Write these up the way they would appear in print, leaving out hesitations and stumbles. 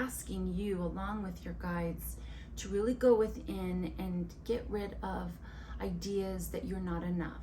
asking you, along with your guides, to really go within and get rid of ideas that you're not enough,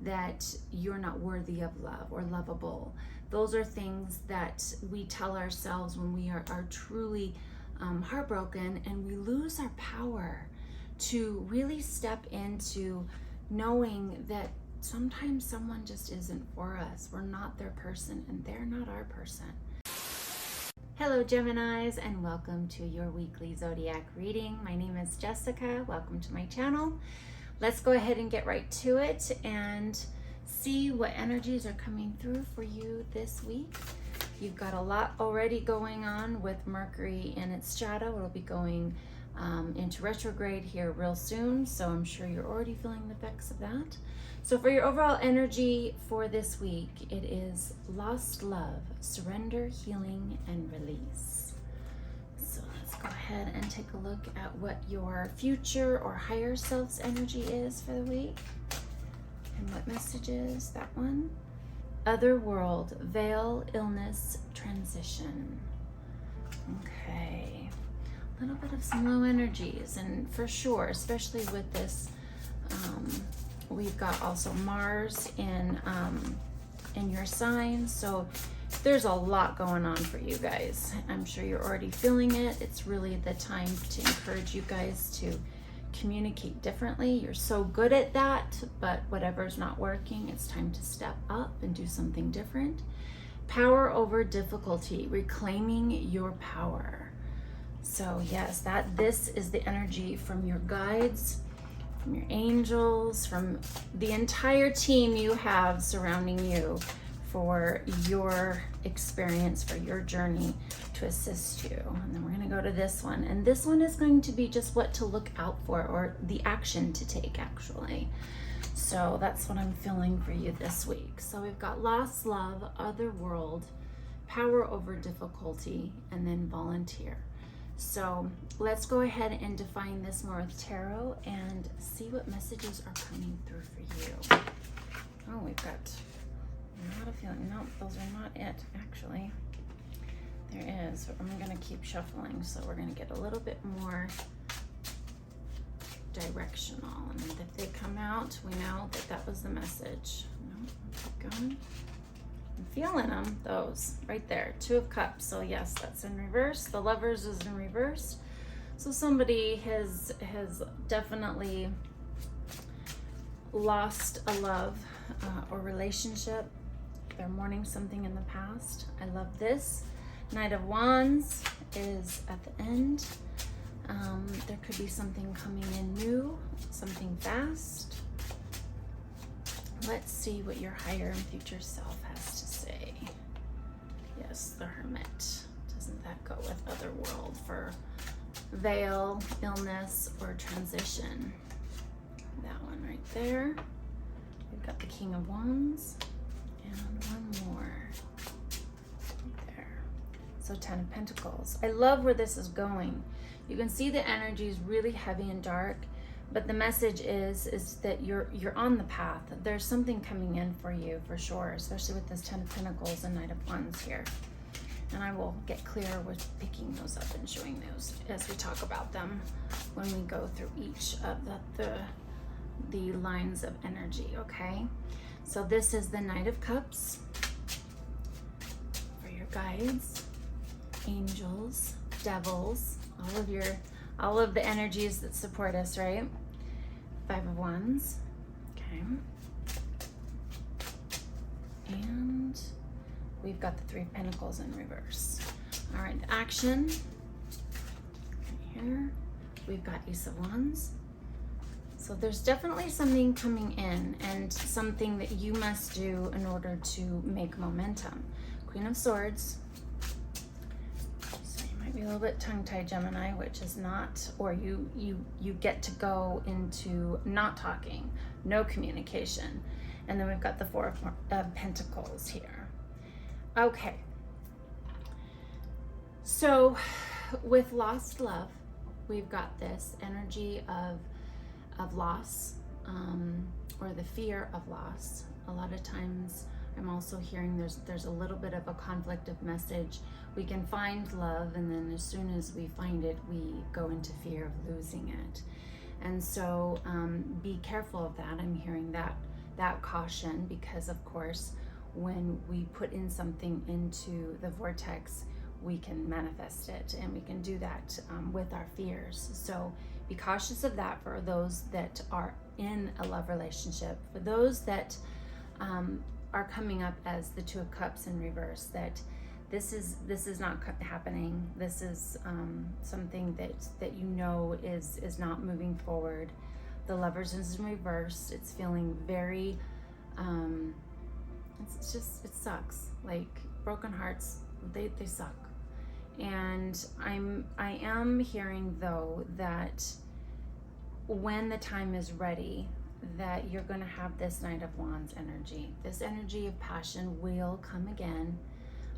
that you're not worthy of love or lovable. Those are things that we tell ourselves when we are truly heartbroken, and we lose our power to really step into knowing that sometimes someone just isn't for us. We're not their person and they're not our person. Hello Geminis, and welcome to your weekly zodiac reading. My name is Jessica. Welcome to my channel. Let's go ahead and get right to it and see what energies are coming through for you this week. You've got a lot already going on with Mercury in its shadow. It'll be going into retrograde here real soon, so I'm sure you're already feeling the effects of that. So for your overall energy for this week, it is lost love, surrender, healing, and release. So let's go ahead and take a look at what your future or higher self's energy is for the week. And what message is that one? Other world, veil, illness, transition. Okay, a little bit of some low energies, and for sure, especially with this, we've got also Mars in your sign, so there's a lot going on for you guys. I'm sure you're already feeling it. It's really the time to encourage you guys to communicate differently. You're so good at that, but whatever's not working, it's time to step up and do something different. Power over difficulty, reclaiming your power. So yes, this is the energy from your guides, from your angels, from the entire team you have surrounding you for your experience, for your journey, to assist you. And then we're going to go to this one, and this one is going to be just what to look out for, or the action to take, actually. So that's what I'm feeling for you this week. So we've got lost love, other world, power over difficulty, and then volunteer. So let's go ahead and define this more with tarot and see what messages are coming through for you. Oh, we've got not a feeling. No, those are not it, actually. There is, but I'm going to keep shuffling, so we're going to get a little bit more directional. And if they come out, we know that that was the message. No, keep going. I'm feeling them, those right there. Two of Cups. So yes, that's in reverse. The Lovers is in reverse. So somebody has definitely lost a love or relationship. They're mourning something in the past. I love this. Knight of Wands is at the end. There could be something coming in new, something fast. Let's see what your higher and future self has to say. Yes, the Hermit. Doesn't that go with other world for veil, illness, or transition? That one right there. We've got the King of Wands. And one more there. So 10 of Pentacles. I love where this is going. You can see the energy is really heavy and dark, but the message is that you're on the path. There's something coming in for you for sure, especially with this 10 of Pentacles and Knight of Wands here. And I will get clearer with picking those up and showing those as we talk about them when we go through each of the lines of energy, okay? So this is the Knight of Cups for your guides, angels, devils, all of the energies that support us, right? 5 of Wands, okay. And we've got the 3 of Pentacles in reverse. All right, action. Here, we've got Ace of Wands. So there's definitely something coming in, and something that you must do in order to make momentum. Queen of Swords. So you might be a little bit tongue-tied, Gemini, which is not, or you get to go into not talking, no communication. And then we've got the 4 of Pentacles here. Okay. So with lost love, we've got this energy of loss, or the fear of loss. A lot of times I'm also hearing there's a little bit of a conflict of message. We can find love, and then as soon as we find it, we go into fear of losing it. And so be careful of that. I'm hearing that caution, because of course, when we put in something into the vortex, we can manifest it, and we can do that with our fears. So be cautious of that for those that are in a love relationship. For those that are coming up as the Two of Cups in reverse, that this is not happening. This is something that you know is not moving forward. The Lovers is in reverse. It's feeling very it sucks. Like, broken hearts, they suck. And I am hearing though that when the time is ready, that you're going to have this Knight of Wands energy. This energy of passion will come again.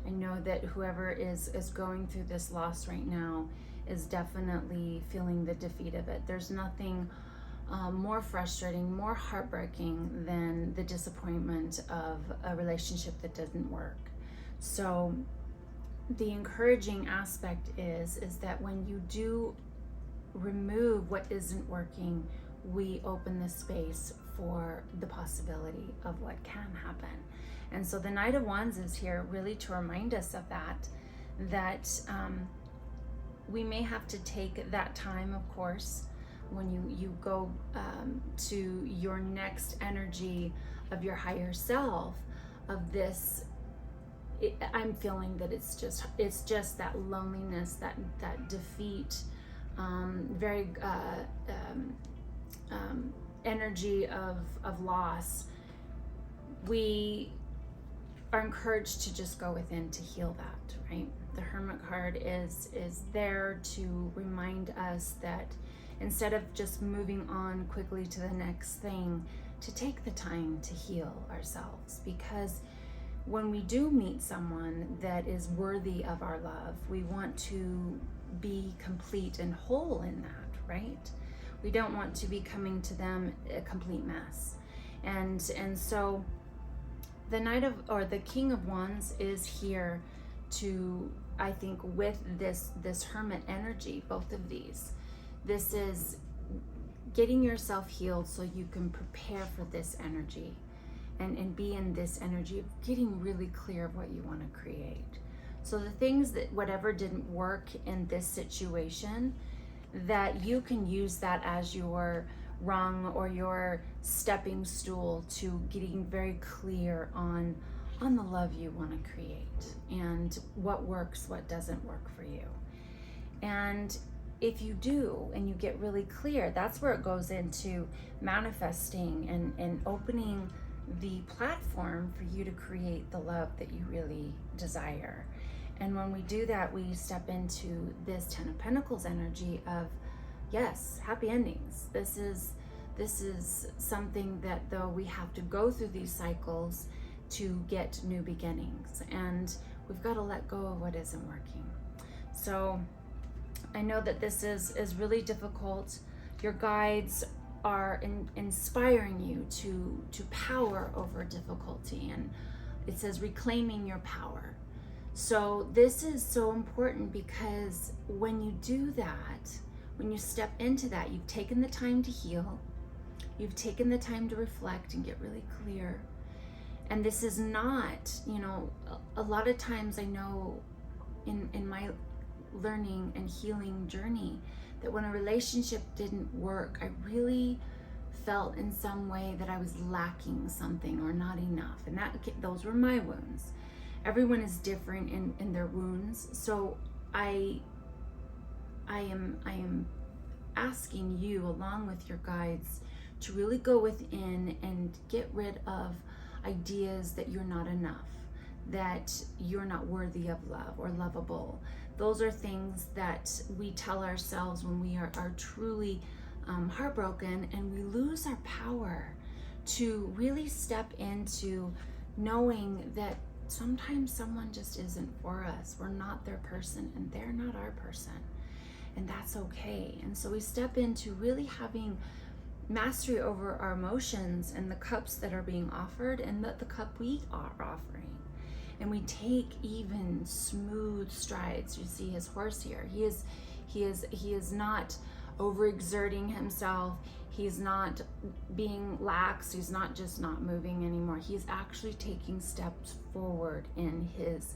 I know that whoever is going through this loss right now is definitely feeling the defeat of it. There's nothing more frustrating, more heartbreaking than the disappointment of a relationship that didn't work. So the encouraging aspect is that when you do remove what isn't working, we open the space for the possibility of what can happen. And so the Knight of Wands is here really to remind us of that we may have to take that time, of course, when you go to your next energy of your higher self, of this. I'm feeling that it's just that loneliness, that defeat, very energy of loss. We are encouraged to just go within to heal that, right? The Hermit card is there to remind us that instead of just moving on quickly to the next thing, to take the time to heal ourselves, because when we do meet someone that is worthy of our love, we want to be complete and whole in that, right? We don't want to be coming to them a complete mess. And so the King of Wands is here to, I think, with this Hermit energy, both of these, this is getting yourself healed so you can prepare for this energy. And be in this energy of getting really clear of what you want to create. So the things that, whatever didn't work in this situation, that you can use that as your rung or your stepping stool to getting very clear on the love you want to create, and what works, what doesn't work for you. And if you do, and you get really clear, that's where it goes into manifesting and opening the platform for you to create the love that you really desire. And when we do that, we step into this Ten of Pentacles energy of, yes, happy endings. This is something that, though we have to go through these cycles to get new beginnings, and we've got to let go of what isn't working. So I know that this is really difficult. Your guides are inspiring you to power over difficulty, and it says reclaiming your power. So this is so important, because when you do that, when you step into that, you've taken the time to heal, you've taken the time to reflect and get really clear. And this is not, a lot of times I know in my learning and healing journey, that when a relationship didn't work, I really felt in some way that I was lacking something or not enough. And those were my wounds. Everyone is different in their wounds. So I am asking you, along with your guides, to really go within and get rid of ideas that you're not enough, that you're not worthy of love or lovable. Those are things that we tell ourselves when we are truly heartbroken, and we lose our power to really step into knowing that sometimes someone just isn't for us. We're not their person, and they're not our person, and that's okay. And so we step into really having mastery over our emotions and the cups that are being offered and the cup we are offering. And we take even smooth strides. You see his horse here. He is not overexerting himself. He's not being lax. He's not just not moving anymore. He's actually taking steps forward in his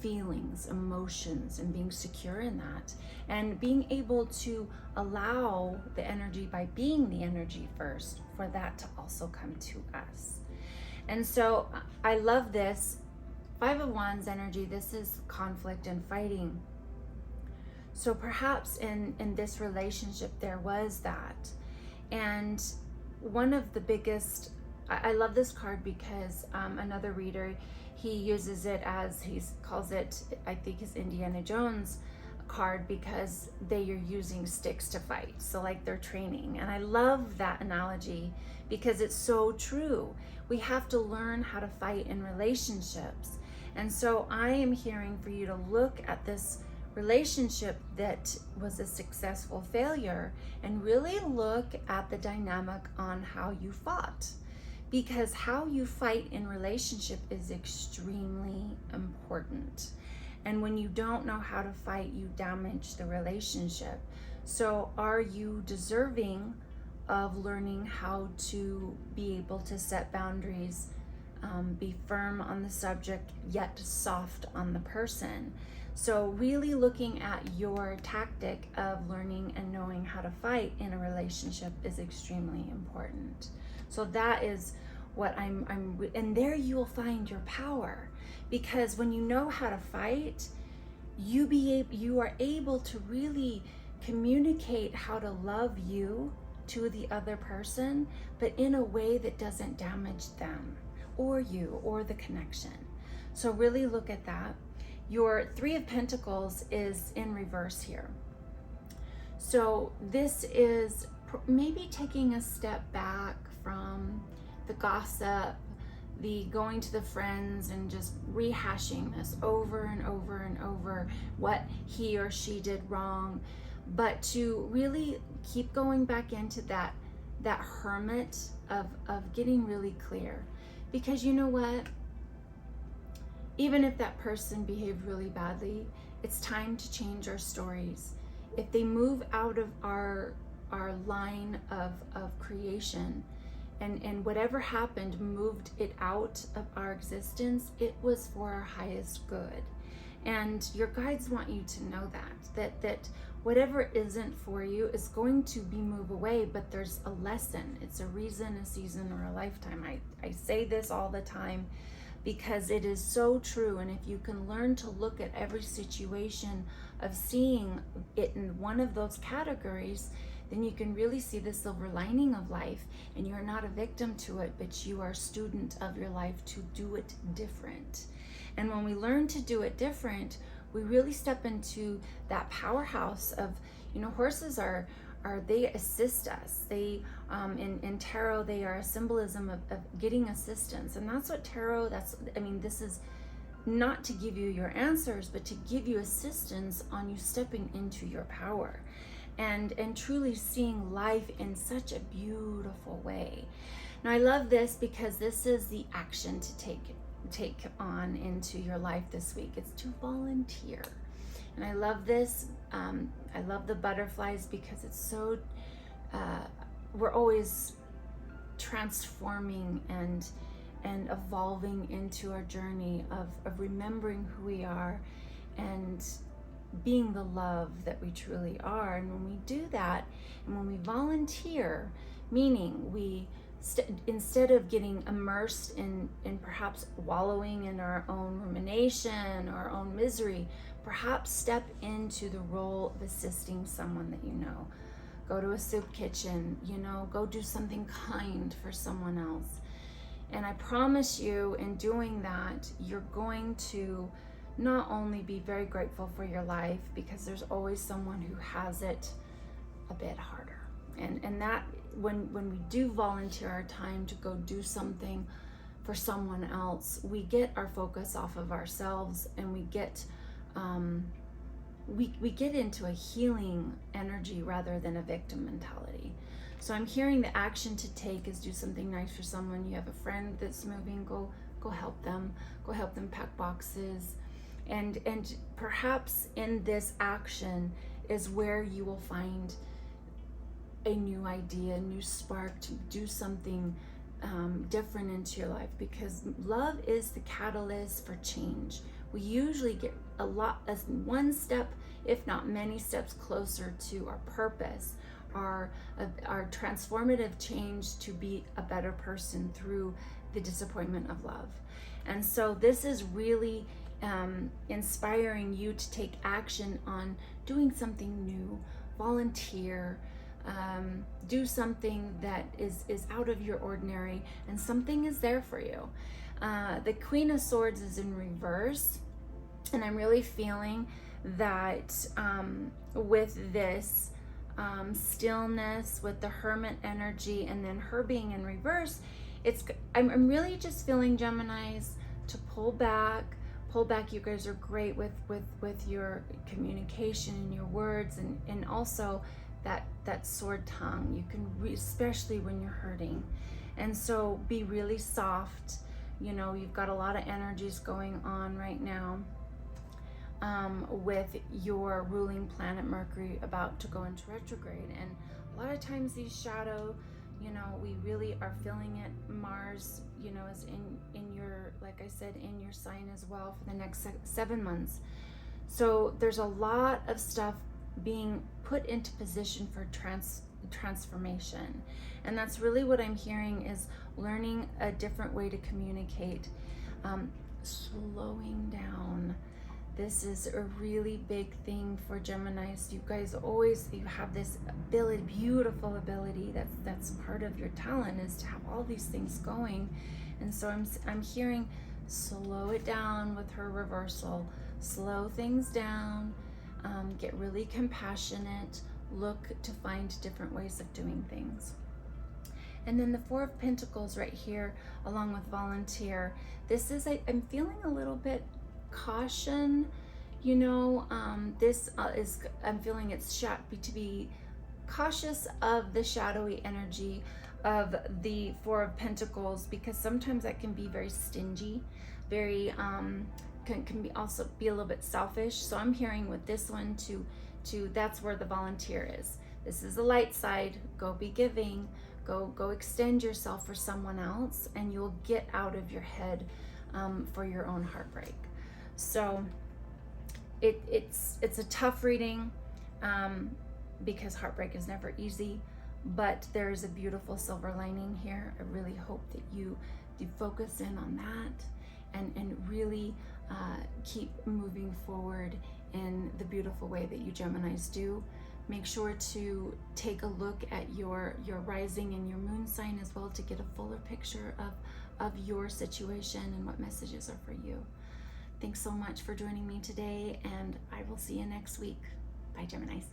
feelings, emotions, and being secure in that, and being able to allow the energy, by being the energy first, for that to also come to us. And so I love this. Five of Wands energy, this is conflict and fighting. So perhaps in this relationship there was that. And one of the biggest, I love this card because another reader, he uses it as, he calls it, I think, his Indiana Jones card, because they are using sticks to fight. So like they're training. And I love that analogy because it's so true. We have to learn how to fight in relationships. And so I am hearing for you to look at this relationship that was a successful failure and really look at the dynamic on how you fought. Because how you fight in relationship is extremely important. And when you don't know how to fight, you damage the relationship. So are you deserving of learning how to be able to set boundaries, be firm on the subject, yet soft on the person? So really looking at your tactic of learning and knowing how to fight in a relationship is extremely important. So that is what and there you will find your power, because when you know how to fight, you are able to really communicate how to love you to the other person, but in a way that doesn't damage them or you or the connection. So really look at that. Your Three of Pentacles is in reverse here. So this is maybe taking a step back from the gossip, the going to the friends and just rehashing this over and over and over, what he or she did wrong, but to really keep going back into that hermit of getting really clear. Because you know what? Even if that person behaved really badly, it's time to change our stories. If they move out of our line of creation, and whatever happened moved it out of our existence, it was for our highest good. And your guides want you to know that whatever isn't for you is going to be moved away, but there's a lesson. It's a reason, a season, or a lifetime. I say this all the time because it is so true. And if you can learn to look at every situation of seeing it in one of those categories, then you can really see the silver lining of life, and you're not a victim to it, but you are a student of your life to do it different. And when we learn to do it different, we really step into that powerhouse of, horses they assist us. They, in tarot, they are a symbolism of getting assistance. And that's what tarot, this is not to give you your answers, but to give you assistance on you stepping into your power. And truly seeing life in such a beautiful way. Now I love this because this is the action to take on into your life this week. It's to volunteer. And I love this. I love the butterflies because it's so, we're always transforming and evolving into our journey of remembering who we are and being the love that we truly are. And when we do that, and when we volunteer, meaning we instead of getting immersed in perhaps wallowing in our own rumination or our own misery, perhaps step into the role of assisting someone that you know. Go to a soup kitchen, go do something kind for someone else. And I promise you, in doing that, you're going to not only be very grateful for your life, because there's always someone who has it a bit harder. And that when we do volunteer our time to go do something for someone else, we get our focus off of ourselves, and we get we get into a healing energy rather than a victim mentality. So I'm hearing the action to take is do something nice for someone. You have a friend that's moving, go help them. Go help them pack boxes. And perhaps in this action is where you will find a new idea, a new spark to do something different into your life, because love is the catalyst for change. We usually get as one step, if not many steps closer to our purpose, our transformative change to be a better person through the disappointment of love. And so this is really inspiring you to take action on doing something new, volunteer, do something that is out of your ordinary, and something is there for you. The Queen of Swords is in reverse, and I'm really feeling that with this stillness, with the Hermit energy, and then her being in reverse, I'm really just feeling, Geminis, to pull back. You guys are great with your communication and your words, and also that sword tongue. You can especially when you're hurting. And so be really soft. You know, you've got a lot of energies going on right now with your ruling planet Mercury about to go into retrograde. And a lot of times these shadow, you know, we really are feeling it. Mars, you know, is in your, like I said, in your sign as well for the next 7 months. So there's a lot of stuff being put into position for transformation. And that's really what I'm hearing, is learning a different way to communicate, slowing down. This is a really big thing for Geminis. You guys you have this ability, beautiful ability, that's part of your talent, is to have all these things going. And so I'm hearing slow it down with her reversal, slow things down, get really compassionate, look to find different ways of doing things. And then the Four of Pentacles right here, along with volunteer. This is, I'm feeling a little bit caution, you know, I'm feeling it's to be cautious of the shadowy energy of the Four of Pentacles, because sometimes that can be very stingy, very can be also be a little bit selfish. So I'm hearing with this one to that's where the volunteer is. This is the light side. Go be giving, go extend yourself for someone else, and you'll get out of your head for your own heartbreak. So it's a tough reading because heartbreak is never easy, but there is a beautiful silver lining here. I really hope that you focus in on that and really keep moving forward in the beautiful way that you Geminis do. Make sure to take a look at your rising and your moon sign as well, to get a fuller picture of your situation and what messages are for you. Thanks so much for joining me today, and I will see you next week. Bye, Geminis.